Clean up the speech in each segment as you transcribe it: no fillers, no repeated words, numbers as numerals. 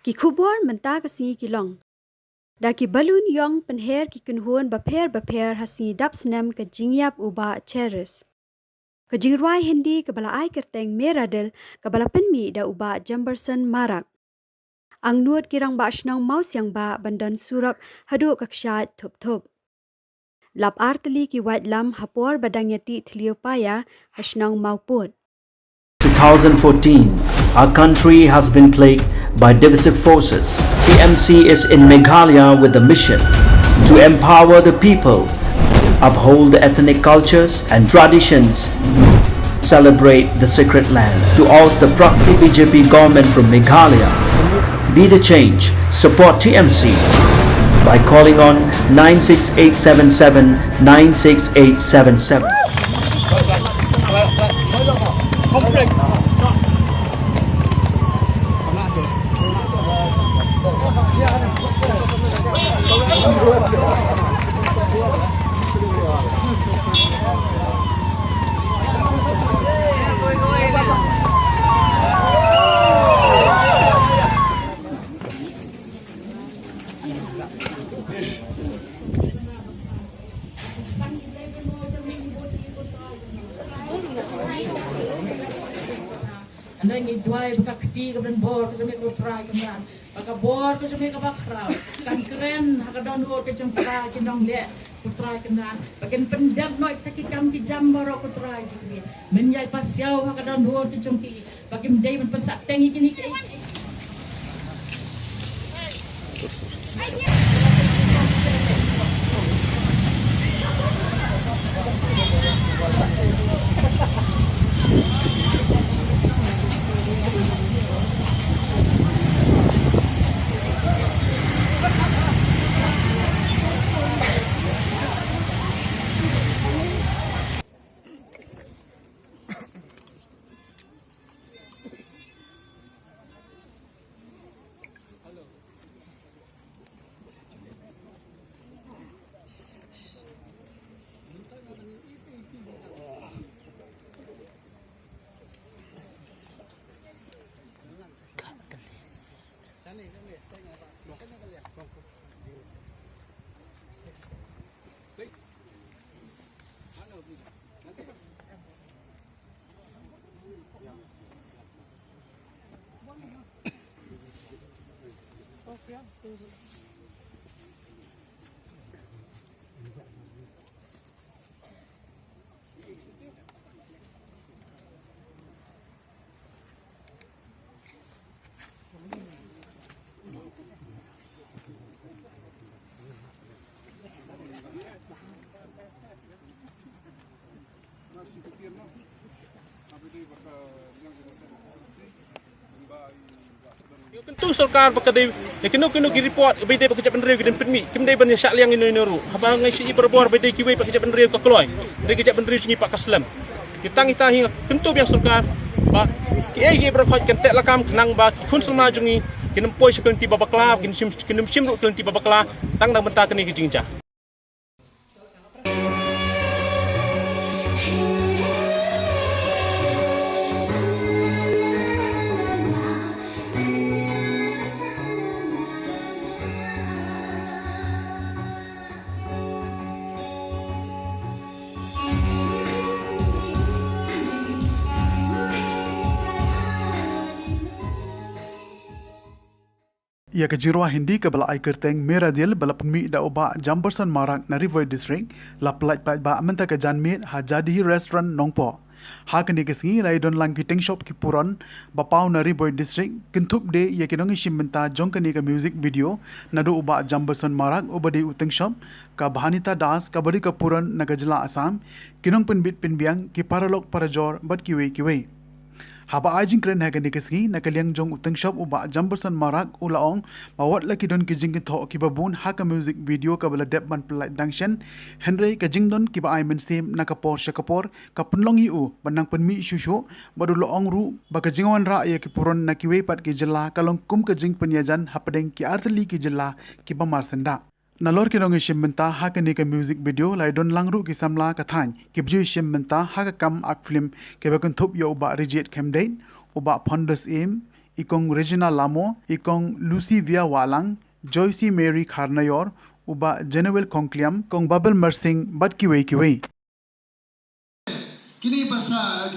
ki khubor menta kasi ki long. Da ki balun yong penher ki kunhuan baper hasi dap senam ke jingyap uba cheris. Ke jingruai hindi ke bala ai kerteng meradel ke bala penmi da uba Jamberson marak. Ang nuot kirang ba asnang maus yang ba bandan surak hadu kakshat thup. Lap arteli ki white lam hapor badang yati tliopaya hasnang mauput. 2014, our country has been plagued by divisive forces. TMC is in Meghalaya with the mission to empower the people, uphold the ethnic cultures and traditions, celebrate the sacred land. To oust the proxy BJP government from Meghalaya, be the change, support TMC by calling on 96877 96877. Anda ngi duai baka keti ke dan bor ke jami ko try keman baka bor ke jami ka bakrau kan keren haka don ho ke jam try ke dong le ko try kenan bagen pendam noi taki kam ki jam boro ko try ki men yai pasiau haka don ho ke jam ki bagen dei men pensak tengi kini ke Tentu सरकार बकदे किनो की रिपोर्ट बेदे बकजap penreu dan permi kemdai ban syak liang ino ru habang ngai si berbor bedai kiwei bकजap penreu ka kloy dari kejap penreu sunyi pak kaslam kitang ita hi tentu biang सरकार ba ki ai berkhot kan tek lakam kenang ba kun selma jungi kinem poi sekon ti babakla kinem sim ru ti babakla tang dang benta kini kijingja. Ia kejirwa hindi ke bala ai kerteng meradil bala penmi da uba Jamberson marak na Rivoy district la pelait pat ba amenta ke janmit ha jadi restaurant nongpo ha kini kesingi lai don lang kiteng shop ki puron ba pau na Rivoy district kintup de ia kinongi shimmenta jong kini ke music video na do uba Jamberson marak ubade uteng shop ka Bhanita Das ka bari ka puron na gajla Assam kinong penbit penbiang ki paralok parajor bat kiwe haba ajing kren ha gani kesingi na kaliang jong uteng shop uba Jamberson marak ulaong bawat laki don kijing ki tho ki babun ha ka music video ka bala dep ban pelai dangshan Henry ka jingdon ki ba ai men sim na ka por shakapor ka punlongi u banang penmi shushu badu loong ru ba ka jingwan ra ya ki puron na ki we pat ki jela kalong kum ka jing penyajan hapadeng ki artli ki jela ki ba marsenda Nalor ki nongi shimmenta ha ka ni ka music video lai don langru ki samla ka thain ki bju shimmenta ha ka kam art film ke ba kun thup yo uba reject kemdain uba pondus aim ikong Regina Lamo, ikong Lucy Via Walang, Joyce Mary Kharnayor, uba Genuel Kongkliam, kong Babel Mersing bat kiwei. Kini ba sna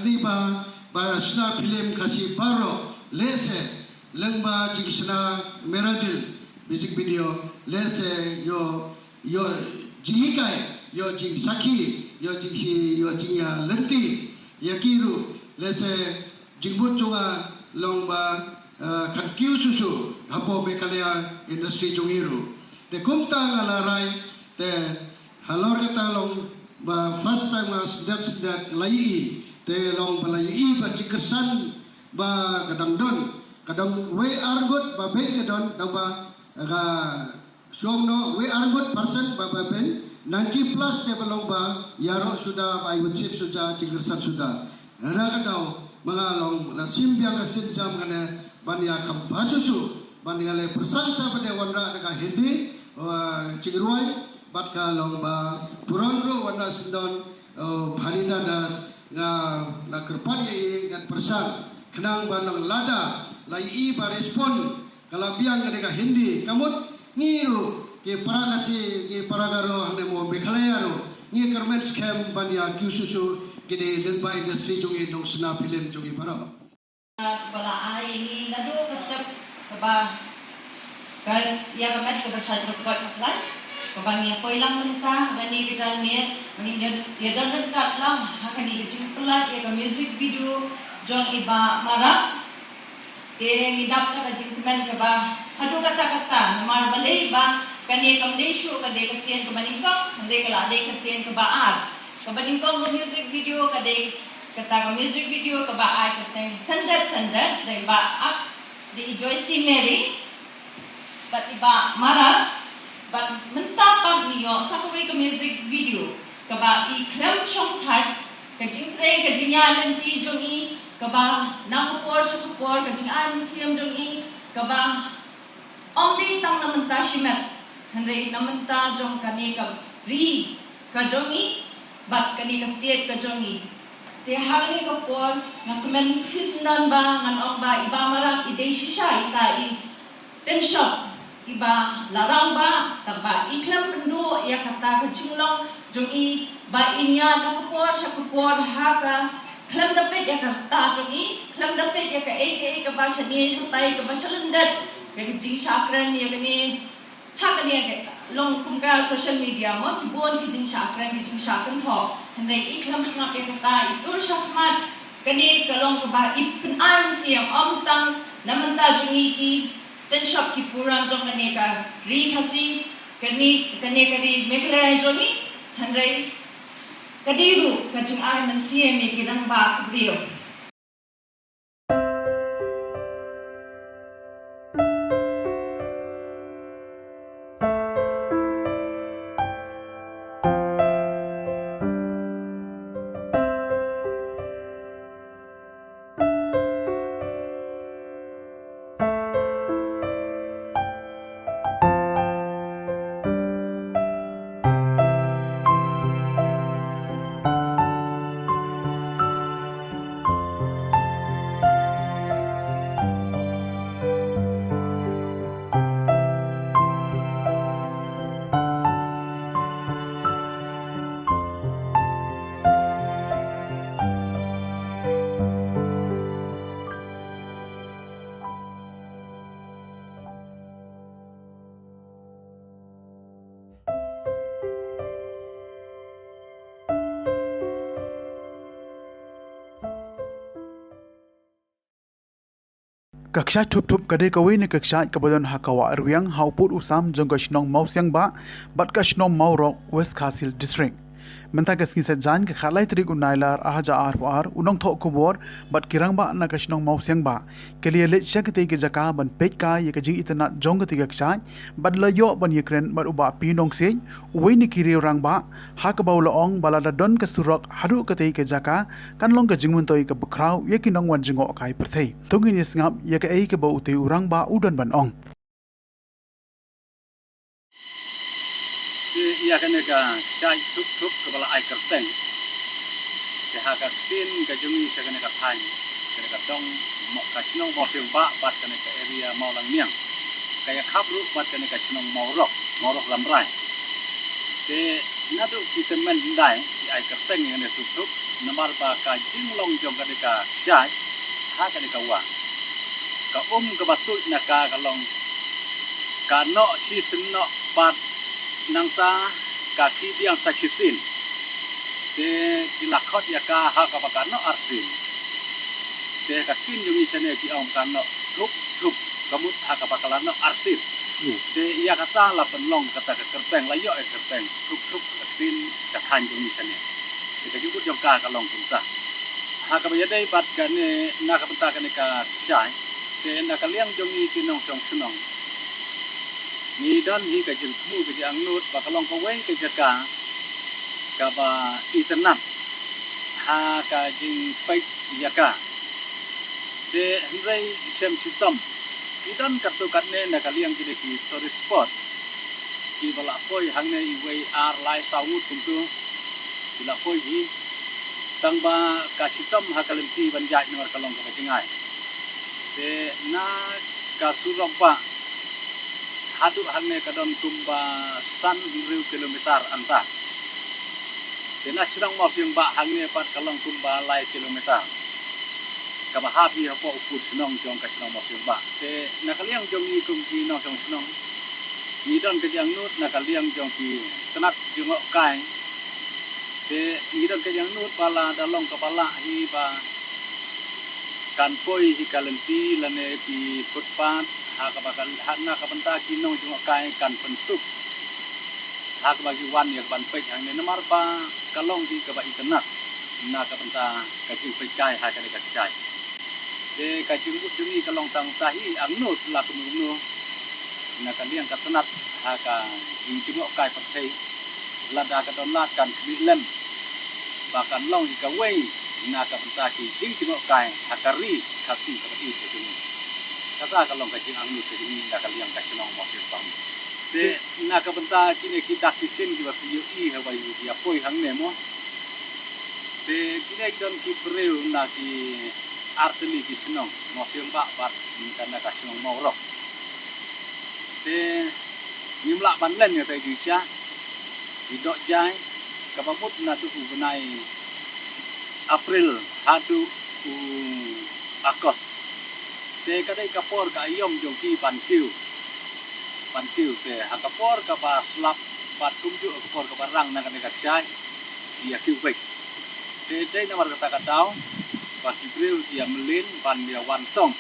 film kasi baro lese lengba jigisna meradil music video lese yo jingikai yo jing saki yo jingya lenti yakiru lese jingbut chunga longba kan kiu susu hapo bekalea industry chungiru de kumta ngalarai de halor kata long ba first time as that lai te long balai ba jikersan ba kadang we are good ba be kadon ba ga songno we are good person ba ben 90 plus te belong ba yaro sudah ba iwitsip sudah jikersan sudah ada kadau mga long la simbiang asin jam ngane bania kampasusu bania le persangsa pada wandra dekat hindi cigruai bat ka long ba turangro wandra sindon bharina das na kerpan ye ngan persang kenang banang lada lai ba respon kalabiang dekat hindi kamut ngiru ke paragasi ke paragaro hane mo bekhalayaro ngi kermet scam bania kyususu gede lengba industri jungi dong sena film jungi para bala ai ni nadu kastep ba kan ya kamet ke bersaj berkat lan kebangi koi lang mentah bani kejan me bani ya dan dekat lang akan ni kecil pelat ya ke music video jong iba marah ke ngidap ka jingmen ke ba adu kata-kata mar balai ba kan ye kam lesu ka de kasian ke bani kau de kala de kasian ke baar kebaning kau music video kadai kata music video ke baai kata sandat dari ba di Joyce Mary but iba marah but mentapa niyo sa ke music video ke ba I klem chong thai ke jingtre ke jinyalan ti jongi ke ba na kapor sa kapor ke jingan siam jongi ke ba omri tang namenta shimet handai namenta jong kani ka ri ka jongi bat kani ka state ka jongi te hangni ka por nga kemen kisnan ba ngan ok ba iba marak ide shisha ita I ten shop iba larang ba taba iklam pendu ya kata ka jinglong jong I ba inya ka por sa por ha ka klam dapet ya ka ta jong I klam dapet ya ka eke ka ba shani sa tai ka ba shalandat ka jing shakran ya kani ha kani ka long kumka social media mo kibon kijing shakran tho handai iklam snap ya kata itur shakmat kani kalong ka ba ipun an siam omtang namanta jungi ki ten shop ki puran jong kani ka ri khasi kani mekla jongi handai kadiru kajing ai man siam me kirang ba brio Kaksha thup kadai kawai ni kaksha kabadon hakawa arwiang hauput usam jong kashnong mausiang ba bat kashnong maurok West Khasil district menta kaskin se jan ke khalai trik unailar ahaja ar unong tho kubor bat kirang ba na kashnong mausiang ba kelie le shakte ke jaka ban pej ka ye ke jing itna jong ke kaksha bat la yo ban yekren bat uba pinong se wei ni kiri rang ba hakabau laong balada don ke surok haru ke te ke jaka kan long ke jingmun toi ke bukrau ye kinong wan jingo kai perthei tungin isngap ye ke ei ke ba ute urang ba udon ban ong ia kena ka cai tup kepala ai kerteng ke haka tin ke jumi ke kena ka pan ke ka dong ka chinong mo siang ba bat ka ka area mau lang niang kaya kabru bat ka ka chinong mau rok lamrai te nadu kita men dai ki ai kerteng yang ne tutup namar ba ka jinglong jong ka ka syai ha ka ka wa ka ka batu na ka kalong ka no chi sin no bat nang ta ka ki biang sa chi sin te kilakot ya ka ha ka ba ka no arsin te ka tin yung chane ki ong ka no thup kamut ha ka ba ka no arsin te ya kata la penlong kata ka kerteng la yo kerteng thup tin ka than yung chane te ka jukut yung ka kalong punta ha ka ba dai bat ka ne na ka punta ka ne ka chai te na ka liang jong i kinong song sunong ni don hi ka jil mu ka ang nut ba kalong ka wei ka jaka ka ba iternam ha ka jing pai ya ka te hrei chem chitom idon ka tu kat ne na ka liang ki ki tourist spot ki bala poi hang ne i wei ar lai saungut kuntu bila poi hi tang ba ka chitom ha ka lemti ban jai nomor kalong ka jingai te na ka surok ba hadu hang ne ka don tumba san riu kilometer anta te na chirang mo siang ba hang ne pat kalong tumba lai kilometer ka ba happy po uput senong jong ka senong mo siang ba te na kaliang jong ni kum ki no jong senong ni don ka jang nut na kaliang jong ki tenak jong kai te ni don ka jang nut pala dalong kepala hi ba kan poi hi kalenti lane ki footpath ha ka ba kan na ka banta ki no jong kai kan pensuk ha ka ba ki wan ya ban pek hang ne namar pa kalong di ka ba itenak na ka banta ka ki pek kai ha ka ka kai te ka jinggut jumi kalong tang tahi ang nut la ku nu na ka liang ka tenat ha ka jing kai pathei la da ka don lat kan kli lem ba kan long di ka wei na ka banta ki jing kai ha ka ri ka si ka i ka jing ka sa ka long ka jing ang nut ka jing na ka liang ka chinong mo sir bang te na ka banta ki ne ki dak ki sin ki ba pi i ha ba yu ya poi hang ne mo te ki ne don ki breu na ki arteli ki chinong mo siang ba bat kana ka chinong mo rok te nimla ban len ya te gi cha di dok jai ka ba mut na tu benai april hadu u akos te ka dai ka por ka yom jong ki ban kiu te ha ka por ka ba slap bat kum ju ka por ka ba rang na ka chai dia kiu baik te dai na mar ka tau ba ki breu dia melin ban dia wantong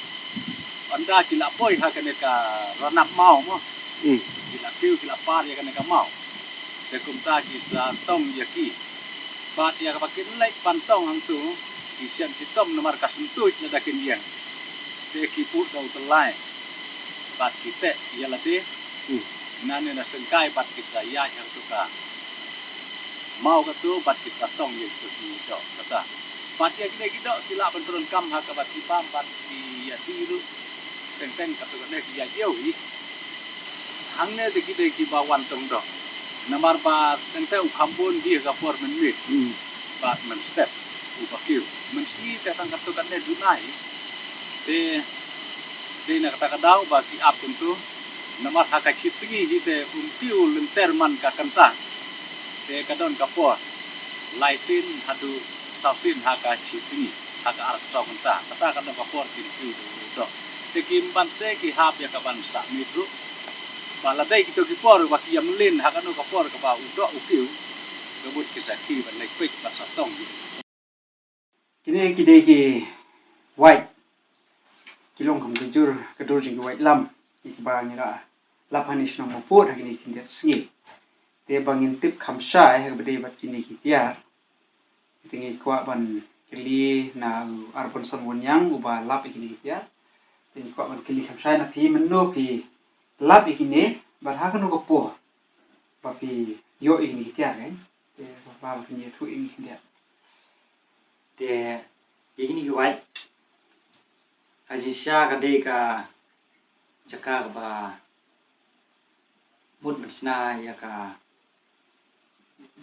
anda kila poi ha ka ka ranak mau mo kila kiu kila par ya ka mau te kum ta ki sa tong ya ki bat ya ka pakin lek pantong hang tu ki sian si tom nomor ka suntuj na dakin yang te ki pu dau telai bat ki te ya la te nane na sengkai bat ki sa ya hang tu ka mau ka tu bat ki sa tong ye tu ki do kata bat ya kita kila benturun kam ha ka bat ki pam bat ki ya tiru teng ka tu ne ki ya jeu hi hang ne de ki ba wan tong do namar ba teng te u kampun dia ka por men mit bat men step u ba kiu men si te tang ka tu kan ne dunai te na kata kadau ba ki ap tu namar ha ka chi sigi hi te piu lenterman ka kanta te kadon ka por laisin hadu sausin ha ka chi sigi ha ka ark so kanta kata kadon ka por ki piu do te kim ban se ki hap ya ka ban sa mitru bala dai ki to ki por ba ki yam lin ha ka no ka por ka ba u do u piu ka but ki sa ki ban lek pek ba sa tong kini ki dei ki white kilong kam jur ka dur jing white lam ki ba ni ra la panish no mo pot ha kini kin det sgi te bangin tip kham sha ha ba dei ba kini ki tia tingi kwa ban kili na arbon son won yang uba lap kini ki tia tingi kwa ban kili kham sha na phi men no phi lap ikine ba ha ka no ko po ba phi yo ikini ki tia ne te ba ba ni thu ikini ki tia te ikini ki white Ajisya kadai ka jaka ba mut mesna ya ka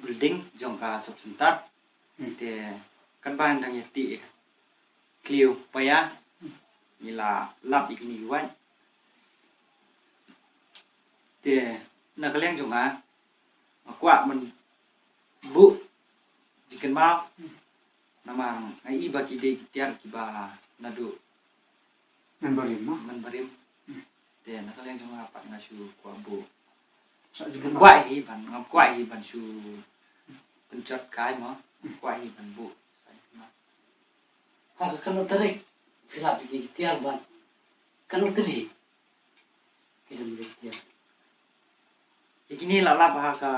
building jong ka subsentar te kan ban dang yati kliu paya nila lap ikini wan te na kaleng jonga kwa man bu jikan mau namang ai iba ki de tiar ki ba nadu Member mo. man barim te na kaleng jonga pa ngasu kwa bu Sa jikan kwa hi ban ngam kwa hi ban su pencet kai mo kwa hi ban bu Haka kalau tarik filap ini tiar ban kalau teli kita boleh tiar. ikini la lap ha ka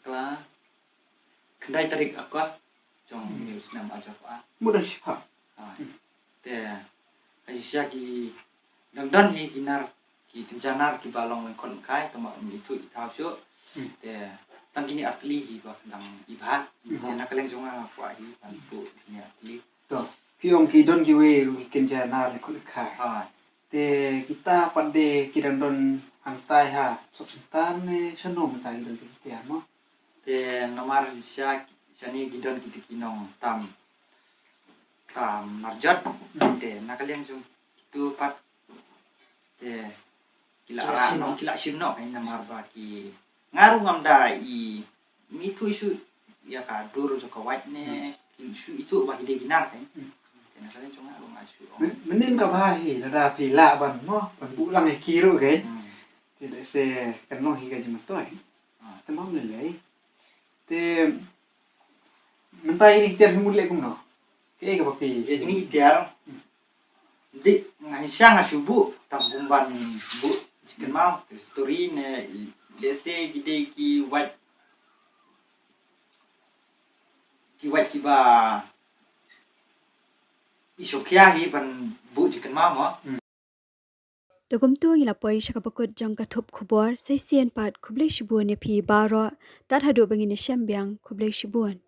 kla kendai tarik akos jong news nam aja pa mudah siapa. te aisya ki dangdan hi kinar ki timjanar ki balong kon kai kama itu itau syo te tang kini atli hi ba dang ibha te na kaleng jonga kwa hi pan bu ni atli Tuh, kiong ki don ki we ru ki kenja na le kul khai. ha Te kita pande kidang don angtai ha sok sentan ne sanom ta don ki tiar mo. te nomar sya sani gidon ki kinong tam marjat te na kaleng jong itu pat te kila ara no kila simno kai namar ba ki ngaru ngam da I mi tu isu ya ka dur jo ka white ne isu itu ba hide ginar kai na kaleng jong ngaru ngasu Menin ka ba hi da pila ban mo ban bu lang e kiru ke. Te de se kan no hi ka jim to ai. Te mo ne le. Te mentai ni tiar mu le kum no. Ke ka ba pi. ini tiar dik ngai syang asubu tam bumban bu chicken mau story ne lese gide ki white ki ba isokya hi ban bu chicken mau mo Tugum tu ngila poi shakapakut jong katup kubor sai sien pat kublai shibuan ya pi baro tat hadu bangin syambiang kublai shibuan.